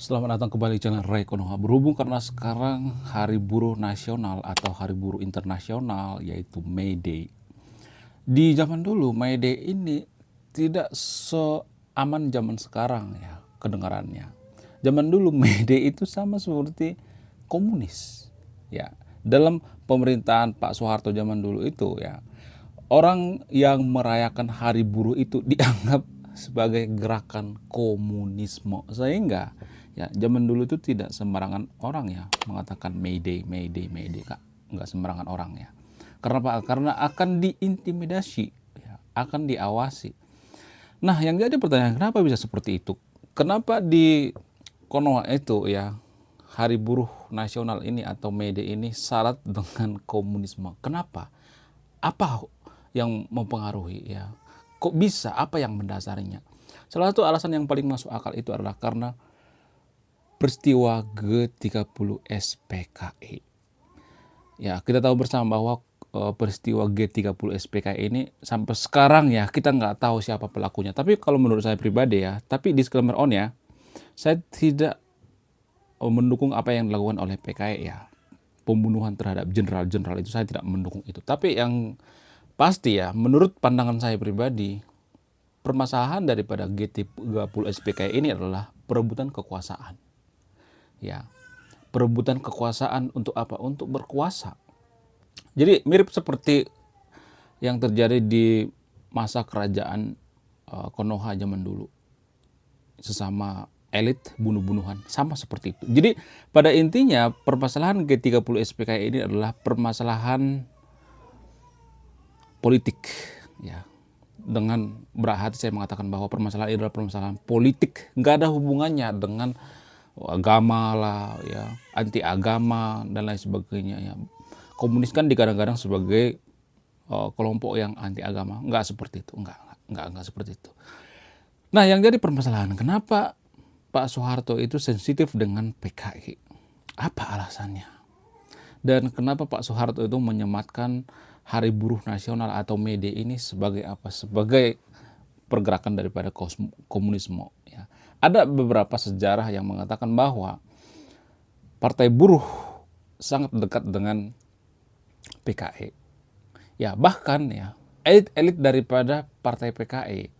Selamat datang kembali di channel Ray Konoha. Berhubung karena sekarang Hari Buruh Nasional atau Hari Buruh Internasional yaitu May Day. Di zaman dulu May Day ini tidak seaman zaman sekarang ya kedengarannya. Zaman dulu May Day itu sama seperti komunis. Ya, dalam pemerintahan Pak Soeharto zaman dulu itu ya, orang yang merayakan Hari Buruh itu dianggap sebagai gerakan komunisme, sehingga ya zaman dulu itu tidak sembarangan orang ya mengatakan May Day, May Day, May Day, Kak. Nggak sembarangan orang ya. Karena apa? Karena akan diintimidasi, ya, akan diawasi. Nah, yang jadi pertanyaan, kenapa bisa seperti itu? Kenapa di Konoha itu ya Hari Buruh Nasional ini atau May Day ini syarat dengan komunisme? Kenapa? Apa yang mempengaruhi ya? Kok bisa? Apa yang mendasarinya? Salah satu alasan yang paling masuk akal itu adalah karena peristiwa G30 SPKI. Ya, kita tahu bersama bahwa peristiwa G30 SPKI ini sampai sekarang ya kita nggak tahu siapa pelakunya. Tapi kalau menurut saya pribadi ya, tapi disclaimer on ya, saya tidak mendukung apa yang dilakukan oleh PKI ya. Pembunuhan terhadap jenderal-jenderal itu saya tidak mendukung itu. Tapi yang pasti ya, menurut pandangan saya pribadi, permasalahan daripada G30 SPKI ini adalah perebutan kekuasaan. Ya, perebutan kekuasaan untuk apa? Untuk berkuasa. Jadi mirip seperti yang terjadi di masa kerajaan Konoha zaman dulu. Sesama elit bunuh-bunuhan, sama seperti itu. Jadi pada intinya permasalahan G30 SPKI ini adalah permasalahan politik ya. Dengan berat hati saya mengatakan bahwa permasalahan ini adalah permasalahan politik, nggak ada hubungannya dengan agama lah ya, anti agama dan lain sebagainya ya. Komunis kan digadang-gadang sebagai kelompok yang anti agama, nggak seperti itu, nggak seperti itu. Nah, yang jadi permasalahan, kenapa Pak Soeharto itu sensitif dengan PKI? Apa alasannya? Dan kenapa Pak Soeharto itu menyematkan Hari Buruh Nasional atau May Day ini sebagai apa? Sebagai pergerakan daripada komunisme ya. Ada beberapa sejarah yang mengatakan bahwa Partai Buruh sangat dekat dengan PKI. Ya, bahkan ya elit-elit daripada Partai PKI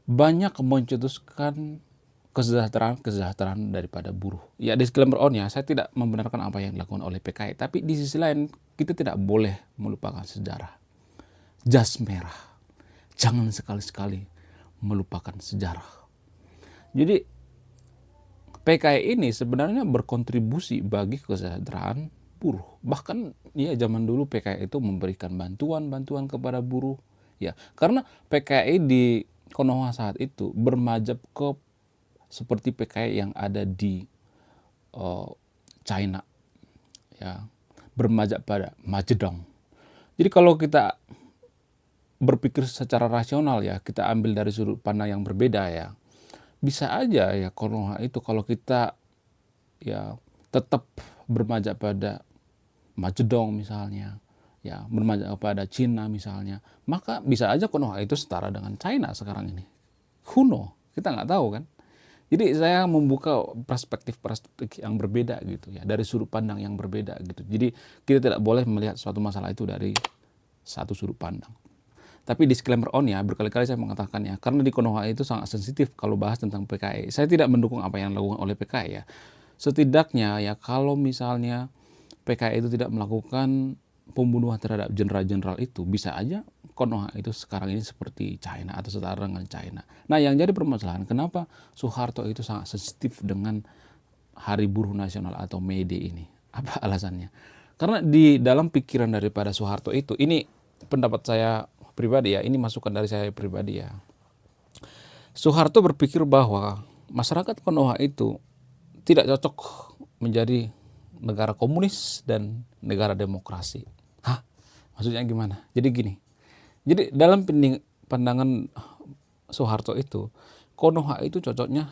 banyak mencetuskan kesejahteraan daripada buruh. Ya, disclaimer on ya, saya tidak membenarkan apa yang dilakukan oleh PKI, tapi di sisi lain kita tidak boleh melupakan sejarah. Jas merah. Jangan sekali-sekali melupakan sejarah. Jadi PKI ini sebenarnya berkontribusi bagi kesejahteraan buruh. Bahkan ya zaman dulu PKI itu memberikan bantuan kepada buruh. Ya, karena PKI di Konoha saat itu bermajab ke seperti PKI yang ada di China. Ya, bermajab pada Majedong. Jadi kalau kita berpikir secara rasional ya, kita ambil dari sudut pandang yang berbeda ya. Bisa aja ya Konoha itu kalau kita ya tetap bermajak pada Majedong misalnya, ya bermajak pada Cina misalnya, maka bisa aja Konoha itu setara dengan China sekarang ini. Who know? Kita nggak tahu kan. Jadi saya membuka perspektif yang berbeda gitu ya, dari sudut pandang yang berbeda gitu. Jadi kita tidak boleh melihat suatu masalah itu dari satu sudut pandang. Tapi disclaimer on ya, berkali-kali saya mengatakan ya, karena di Konoha itu sangat sensitif kalau bahas tentang PKI. Saya tidak mendukung apa yang dilakukan oleh PKI ya. Setidaknya ya kalau misalnya PKI itu tidak melakukan pembunuhan terhadap jenderal-jenderal itu, bisa aja Konoha itu sekarang ini seperti China atau setara dengan China. Nah, yang jadi permasalahan, kenapa Soeharto itu sangat sensitif dengan Hari Buruh Nasional atau May Day ini? Apa alasannya? Karena di dalam pikiran daripada Soeharto itu, ini pendapat saya pribadi ya, ini masukan dari saya pribadi ya. Soeharto berpikir bahwa masyarakat Konoha itu tidak cocok menjadi negara komunis dan negara demokrasi. Hah? Maksudnya gimana? Jadi gini. Jadi dalam pandangan Soeharto itu, Konoha itu cocoknya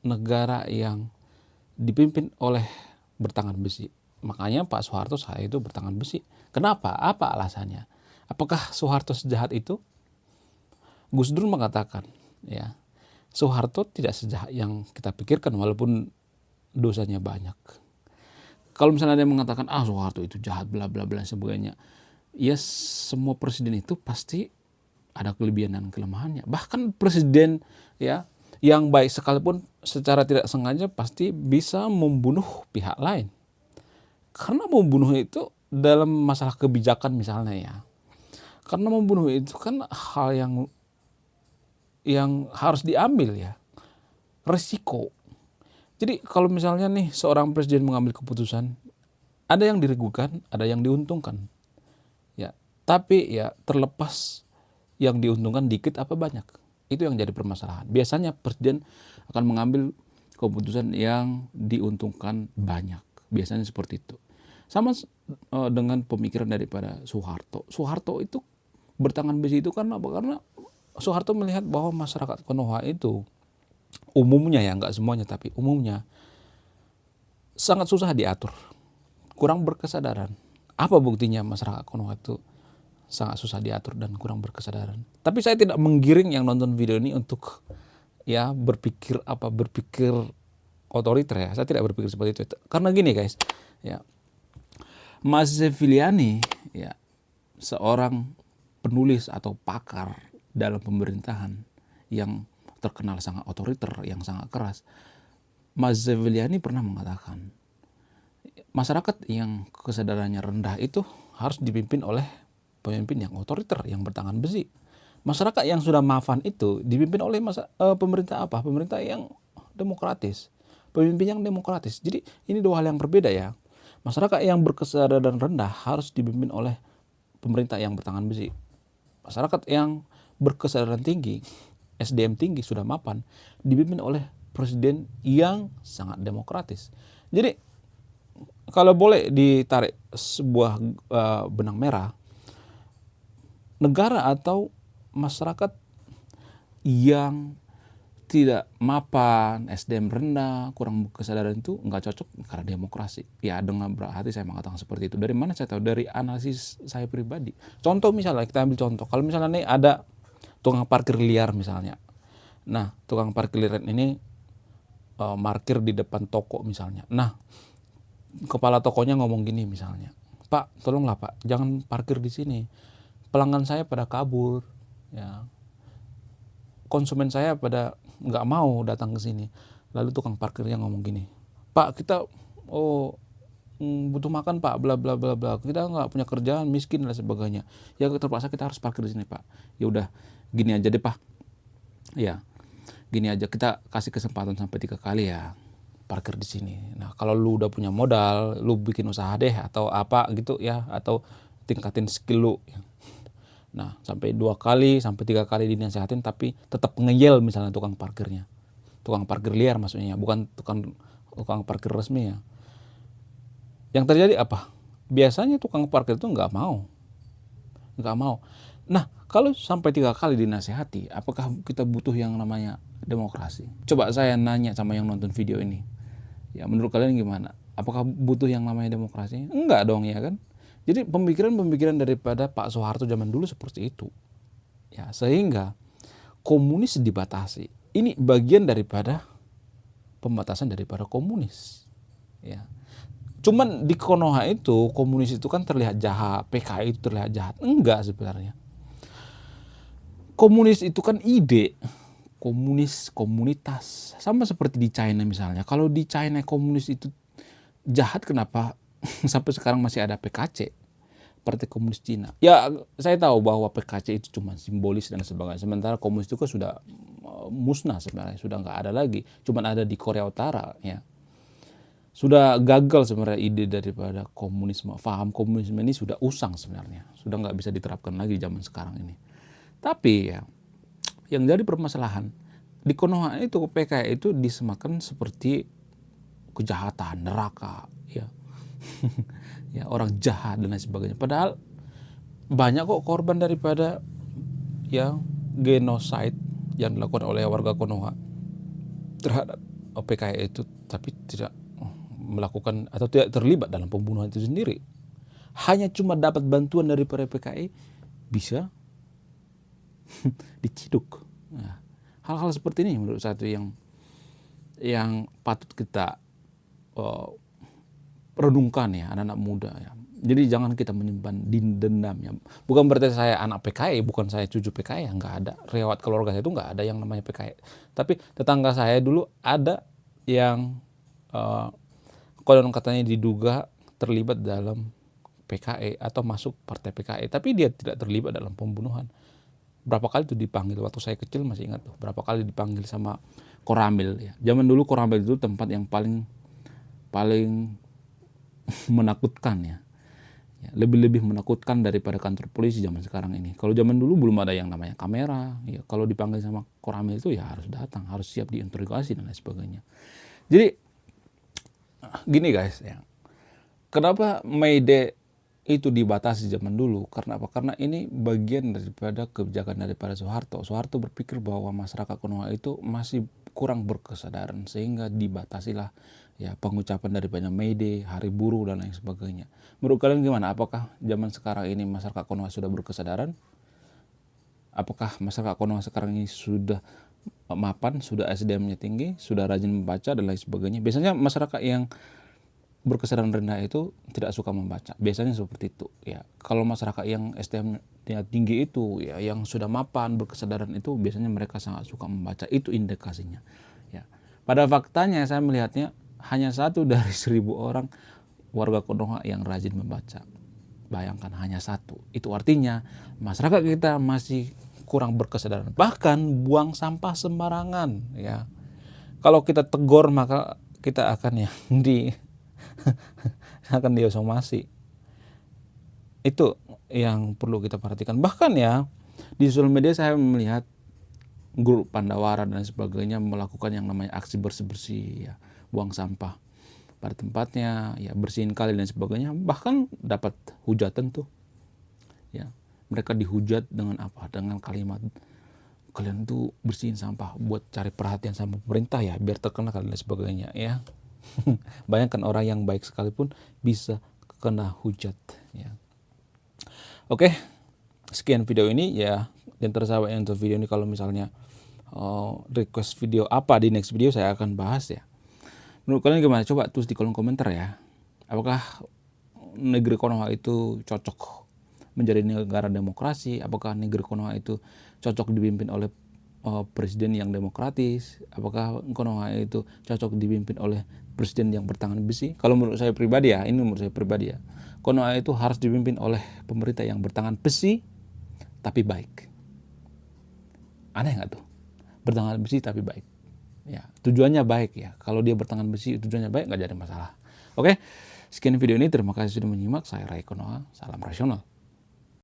negara yang dipimpin oleh bertangan besi. Makanya Pak Soeharto saya itu bertangan besi. Kenapa? Apa alasannya? Apakah Soeharto sejahat itu? Gus Dur mengatakan, ya, Soeharto tidak sejahat yang kita pikirkan walaupun dosanya banyak. Kalau misalnya ada yang mengatakan Soeharto itu jahat bla bla bla sebagainya, ya semua presiden itu pasti ada kelebihan dan kelemahannya. Bahkan presiden ya yang baik sekalipun secara tidak sengaja pasti bisa membunuh pihak lain. Karena membunuh itu dalam masalah kebijakan misalnya ya. Karena membunuh itu kan hal yang harus diambil ya. Resiko. Jadi kalau misalnya nih seorang presiden mengambil keputusan, ada yang diragukan, ada yang diuntungkan. Ya, tapi ya terlepas yang diuntungkan dikit apa banyak. Itu yang jadi permasalahan. Biasanya presiden akan mengambil keputusan yang diuntungkan banyak. Biasanya seperti itu. Sama dengan pemikiran daripada Soeharto. Soeharto itu bertangan besi itu karena apa? Karena Soeharto melihat bahwa masyarakat Konoha itu umumnya ya, nggak semuanya tapi umumnya sangat susah diatur, kurang berkesadaran. Apa buktinya masyarakat Konoha itu sangat susah diatur dan kurang berkesadaran? Tapi saya tidak menggiring yang nonton video ini untuk ya berpikir otoriter ya. Saya tidak berpikir seperti itu. Karena gini guys, ya Mas Zeffiliani ya seorang penulis atau pakar dalam pemerintahan yang terkenal sangat otoriter, yang sangat keras. Mas Zeffiliani pernah mengatakan masyarakat yang kesadarannya rendah itu harus dipimpin oleh pemimpin yang otoriter, yang bertangan besi. Masyarakat yang sudah maafan itu dipimpin oleh pemerintah apa? Pemerintah yang demokratis, pemimpin yang demokratis. Jadi ini dua hal yang berbeda ya. Masyarakat yang berkesadaran rendah harus dipimpin oleh pemerintah yang bertangan besi. Masyarakat yang berkesadaran tinggi, SDM tinggi, sudah mapan, dipimpin oleh presiden yang sangat demokratis. Jadi kalau boleh ditarik sebuah benang merah, negara atau masyarakat yang tidak mapan, SDM rendah, kurang kesadaran itu nggak cocok karena demokrasi. Ya dengan berat hati saya mengatakan seperti itu. Dari mana saya tahu? Dari analisis saya pribadi. Contoh misalnya, kita ambil contoh. Kalau misalnya nih ada tukang parkir liar misalnya. Nah, tukang parkir liar ini parkir di depan toko misalnya. Nah, kepala tokonya ngomong gini misalnya, Pak, tolonglah Pak, jangan parkir di sini. Pelanggan saya pada kabur, ya. Konsumen saya pada nggak mau datang ke sini. Lalu tukang parkirnya ngomong gini, Pak, kita butuh makan Pak, bla bla bla bla. Kita nggak punya kerjaan, miskin dan sebagainya. Ya terpaksa kita harus parkir di sini Pak. Ya udah, gini aja deh Pak. Ya, gini aja, kita kasih kesempatan sampai 3 kali ya parkir di sini. Nah kalau lu udah punya modal, lu bikin usaha deh atau apa gitu ya, atau tingkatin skill lu. Nah sampai 2 kali, sampai 3 kali dinasihatin tapi tetap ngeyel misalnya tukang parkirnya. Tukang parkir liar maksudnya, bukan tukang parkir resmi ya. Yang terjadi apa? Biasanya tukang parkir itu nggak mau. Nah kalau sampai 3 kali dinasihati, apakah kita butuh yang namanya demokrasi? Coba saya nanya sama yang nonton video ini. Ya menurut kalian gimana? Apakah butuh yang namanya demokrasi? Enggak dong ya kan? Jadi pemikiran-pemikiran daripada Pak Soeharto zaman dulu seperti itu. Ya, sehingga komunis dibatasi. Ini bagian daripada pembatasan daripada komunis. Ya. Cuman di Konoha itu komunis itu kan terlihat jahat, PKI itu terlihat jahat. Enggak sebenarnya. Komunis itu kan ide. Komunitas. Sama seperti di China misalnya. Kalau di China komunis itu jahat, kenapa sampai sekarang masih ada PKC, Partai Komunis Cina? Ya saya tahu bahwa PKC itu cuma simbolis dan sebagainya. Sementara komunis itu kan sudah musnah sebenarnya, sudah nggak ada lagi. Cuma ada di Korea Utara ya. Sudah gagal sebenarnya ide daripada komunisme. Faham komunisme ini sudah usang sebenarnya. Sudah nggak bisa diterapkan lagi zaman sekarang ini. Tapi ya yang jadi permasalahan di Konoha itu PKI itu disemakan seperti kejahatan, neraka, ya, ya orang jahat dan lain sebagainya. Padahal banyak kok korban daripada ya genocide yang dilakukan oleh warga Konoha terhadap PKI itu, tapi tidak melakukan atau tidak terlibat dalam pembunuhan itu sendiri. Hanya cuma dapat bantuan daripada PKI bisa diciduk. Nah, Hal-hal seperti ini menurut saya itu yang patut kita renungkan ya, anak-anak muda ya. Jadi jangan kita menyimpan dendam ya. Bukan berarti saya anak PKI, bukan saya cucu PKI, ya nggak ada. Riwayat keluarga saya itu nggak ada yang namanya PKI. Tapi tetangga saya dulu ada yang konon katanya diduga terlibat dalam PKI atau masuk partai PKI, tapi dia tidak terlibat dalam pembunuhan. Berapa kali tuh dipanggil waktu saya kecil, masih ingat tuh. Berapa kali dipanggil sama Koramil ya. Zaman dulu Koramil itu tempat yang paling menakutkan ya. Lebih menakutkan daripada kantor polisi zaman sekarang ini. Kalau zaman dulu belum ada yang namanya kamera, ya kalau dipanggil sama Koramil itu ya harus datang, harus siap diinterogasi dan lain sebagainya. Jadi gini guys ya, kenapa May Day itu dibatasi zaman dulu? Karena apa? Karena ini bagian daripada kebijakan daripada Soeharto. Soeharto berpikir bahwa masyarakat Konoha itu masih kurang berkesadaran, sehingga dibatasilah ya pengucapan daripada May Day, Hari Buruh dan lain sebagainya. Menurut kalian gimana? Apakah zaman sekarang ini masyarakat Konoha sudah berkesadaran? Apakah masyarakat Konoha sekarang ini sudah mapan, sudah SDM-nya tinggi, sudah rajin membaca dan lain sebagainya? Biasanya masyarakat yang berkesadaran rendah itu tidak suka membaca. Biasanya seperti itu ya. Kalau masyarakat yang SDM-nya tinggi itu ya, yang sudah mapan, berkesadaran itu biasanya mereka sangat suka membaca. Itu indikasinya ya. Pada faktanya saya melihatnya hanya 1 dari 1000 orang warga Konoha yang rajin membaca. Bayangkan, hanya 1. Itu artinya masyarakat kita masih kurang berkesadaran. Bahkan buang sampah sembarangan ya. Kalau kita tegur maka kita akan akan diosomasi. Itu yang perlu kita perhatikan. Bahkan ya di sosial media saya melihat grup Pandawara dan sebagainya melakukan yang namanya aksi bersih-bersih ya, buang sampah pada tempatnya ya, bersihin kali dan sebagainya. Bahkan dapat hujatan tuh ya, mereka dihujat dengan apa? Dengan kalimat, kalian tuh bersihin sampah buat cari perhatian sama pemerintah ya, biar terkenal dan sebagainya ya. Bayangkan orang yang baik sekalipun bisa kena hujat ya. Oke, sekian video ini ya. Dan tersahabat yang untuk video ini, kalau misalnya request video apa di next video, saya akan bahas ya. Menurut kalian gimana? Coba tulis di kolom komentar ya. Apakah negeri Konoha itu cocok menjadi negara demokrasi? Apakah negeri Konoha itu cocok dipimpin oleh presiden yang demokratis? Apakah Konoha itu cocok dipimpin oleh presiden yang bertangan besi? Kalau menurut saya pribadi ya, ini menurut saya pribadi ya, Konoha itu harus dipimpin oleh pemerintah yang bertangan besi tapi baik. Aneh nggak tuh? Bertangan besi tapi baik. Ya, tujuannya baik ya. Kalau dia bertangan besi tujuannya baik, nggak jadi masalah. Oke, sekian video ini. Terima kasih sudah menyimak. Saya Ray Konoha. Salam rasional.